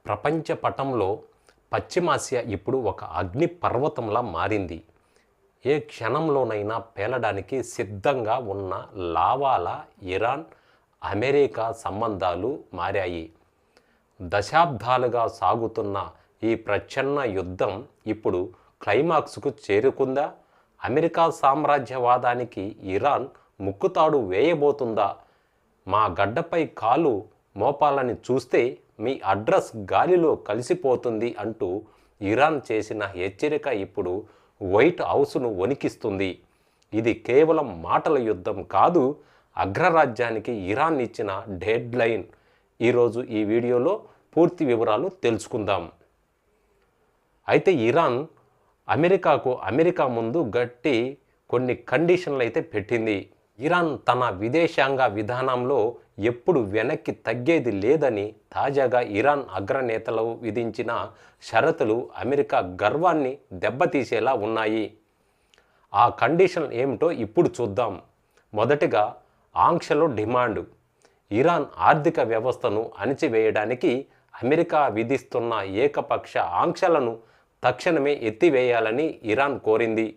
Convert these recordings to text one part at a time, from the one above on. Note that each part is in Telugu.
ప్రపంచ పటంలో పశ్చిమాసియా ఇప్పుడు ఒక అగ్ని పర్వతంలా మారింది. ఏ క్షణంలోనైనా పేలడానికి సిద్ధంగా ఉన్న లావాలా ఇరాన్, అమెరికా సంబంధాలు మారాయి. దశాబ్దాలుగా సాగుతున్న ఈ ప్రచ్ఛన్న యుద్ధం ఇప్పుడు క్లైమాక్స్కు చేరుకుందా? America సామ్రాజ్యవాదానికి Iran ముక్కుతాడు వేయబోతుందా? మా గడ్డపై కాలు మోపాలని చూస్తే మీ అడ్రస్ గాలిలో కలిసిపోతుంది అంటూ ఇరాన్ చేసిన హెచ్చరిక ఇప్పుడు వైట్ హౌస్ను వణికిస్తుంది. ఇది కేవలం మాటల యుద్ధం కాదు, అగ్రరాజ్యానికి ఇరాన్ ఇచ్చిన డెడ్ లైన్. ఈరోజు ఈ వీడియోలో పూర్తి వివరాలు తెలుసుకుందాం. అయితే ఇరాన్ అమెరికా ముందు గట్టి కొన్ని కండిషన్లు అయితే పెట్టింది. ఇరాన్ తన విదేశాంగ విధానంలో ఎప్పుడు వెనక్కి తగ్గేది లేదని తాజాగా ఇరాన్ అగ్రనేతలు విధించిన షరతులు అమెరికా గర్వాన్ని దెబ్బతీసేలా ఉన్నాయి. ఆ కండిషన్ ఏమిటో ఇప్పుడు చూద్దాం. మొదటిగా ఆంక్షలు డిమాండ్. ఇరాన్ ఆర్థిక వ్యవస్థను అణిచివేయడానికి అమెరికా విధిస్తున్న ఏకపక్ష ఆంక్షలను తక్షణమే ఎత్తివేయాలని ఇరాన్ కోరింది.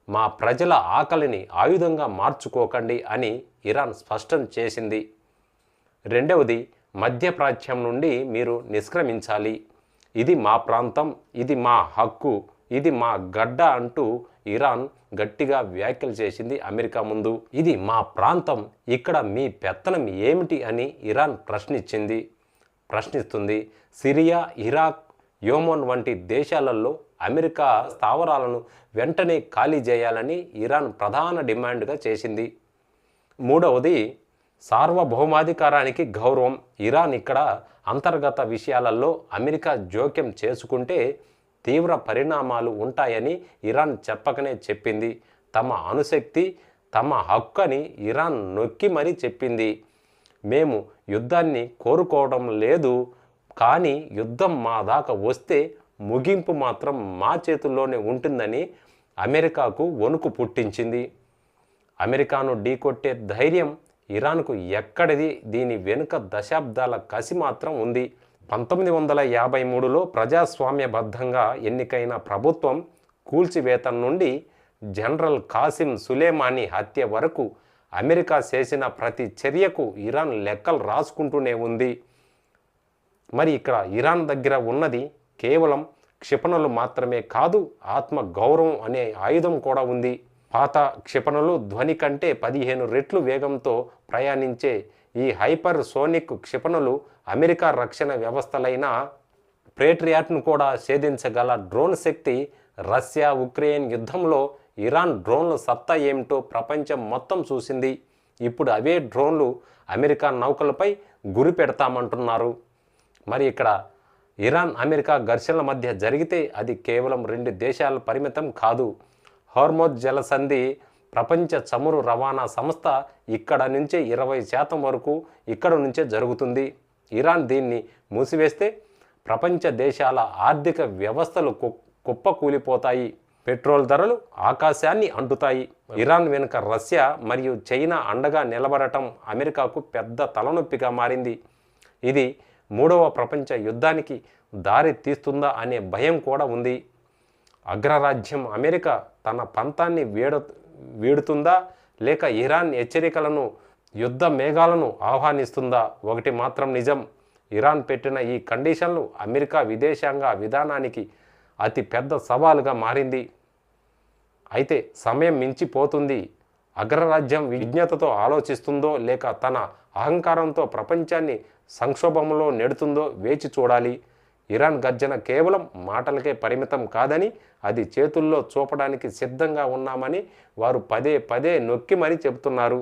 మా ప్రజల ఆకలిని ఆయుధంగా మార్చుకోకండి అని ఇరాన్ స్పష్టం చేసింది. రెండవది, మధ్యప్రాచ్యం నుండి మీరు నిష్క్రమించాలి. ఇది మా ప్రాంతం, ఇది మా హక్కు, ఇది మా గడ్డ అంటూ ఇరాన్ గట్టిగా వ్యాఖ్యలు చేసింది అమెరికా ముందు. ఇది మా ప్రాంతం, ఇక్కడ మీ పెత్తనం ఏమిటి అని ఇరాన్ ప్రశ్నిస్తుంది. సిరియా, ఇరాక్, యెమెన్ వంటి దేశాలలో అమెరికా స్థావరాలను వెంటనే ఖాళీ చేయాలని ఇరాన్ ప్రధాన డిమాండ్గా చేసింది. మూడవది, సార్వభౌమాధికారానికి గౌరవం. ఇరాన్ ఇక్కడ అంతర్గత విషయాలలో అమెరికా జోక్యం చేసుకుంటే తీవ్ర పరిణామాలు ఉంటాయని ఇరాన్ చెప్పకనే చెప్పింది. తమ అణుశక్తి తమ హక్కు అని ఇరాన్ నొక్కి మరీ చెప్పింది. మేము యుద్ధాన్ని కోరుకోవడం లేదు, కానీ యుద్ధం మా దాకా వస్తే ముగింపు మాత్రం మా చేతుల్లోనే ఉంటుందని అమెరికాకు వణుకు పుట్టించింది. అమెరికాను ఢీకొట్టే ధైర్యం ఇరాన్కు ఎక్కడిది? దీని వెనుక దశాబ్దాల కసి మాత్రం ఉంది. 1953లో ప్రజాస్వామ్యబద్ధంగా ఎన్నికైన ప్రభుత్వం కూల్చివేత నుండి జనరల్ కాసిం సులేమానీ హత్య వరకు అమెరికా చేసిన ప్రతి చర్యకు ఇరాన్ లెక్కలు రాసుకుంటూనే ఉంది. మరి ఇక్కడ ఇరాన్ దగ్గర ఉన్నది కేవలం క్షిపణులు మాత్రమే కాదు, ఆత్మ గౌరవం అనే ఆయుధం కూడా ఉంది. పాత క్షిపణులు ధ్వని కంటే 15 రెట్లు వేగంతో ప్రయాణించే ఈ హైపర్ సోనిక్ క్షిపణులు అమెరికా రక్షణ వ్యవస్థలైన పేట్రియాట్ను కూడా ఛేదించగల డ్రోన్ శక్తి. రష్యా ఉక్రెయిన్ యుద్ధంలో ఇరాన్ డ్రోన్ల సత్తా ఏమిటో ప్రపంచం మొత్తం చూసింది. ఇప్పుడు అవే డ్రోన్లు అమెరికా నౌకలపై గురి పెడతామంటున్నారు. మరి ఇక్కడ ఇరాన్ అమెరికా ఘర్షణల మధ్య జరిగితే అది కేవలం 2 దేశాల పరిమితం కాదు. హార్మోజ్ జలసంధి ప్రపంచ చమురు రవాణా సంస్థ ఇక్కడ నుంచే 20% వరకు ఇక్కడ నుంచే జరుగుతుంది. ఇరాన్ దీన్ని మూసివేస్తే ప్రపంచ దేశాల ఆర్థిక వ్యవస్థలు కుప్పకూలిపోతాయి. పెట్రోల్ ధరలు ఆకాశాన్ని అంటుతాయి. ఇరాన్ వెనుక రష్యా మరియు చైనా అండగా నిలబడటం అమెరికాకు పెద్ద తలనొప్పిగా మారింది. ఇది 3వ ప్రపంచ యుద్ధానికి దారి తీస్తుందా అనే భయం కూడా ఉంది. అగ్రరాజ్యం అమెరికా తన పంతాన్ని వీడుతుందా, లేక ఇరాన్ హెచ్చరికలను, యుద్ధ మేఘాలను ఆహ్వానిస్తుందా? ఒకటి మాత్రం నిజం, ఇరాన్ పెట్టిన ఈ కండిషన్లు అమెరికా విదేశాంగ విధానానికి అతి పెద్ద సవాలుగా మారింది. అయితే సమయం మించిపోతుంది. అగ్రరాజ్యం విజ్ఞతతో ఆలోచిస్తుందో లేక తన అహంకారంతో ప్రపంచాన్ని సంక్షోభంలో నెడుతుందో వేచి చూడాలి. ఇరాన్ గర్జన కేవలం మాటలకే పరిమితం కాదని, అది చేతుల్లో చూపడానికి సిద్ధంగా ఉన్నామని వారు పదే పదే నొక్కి మరీ చెబుతున్నారు.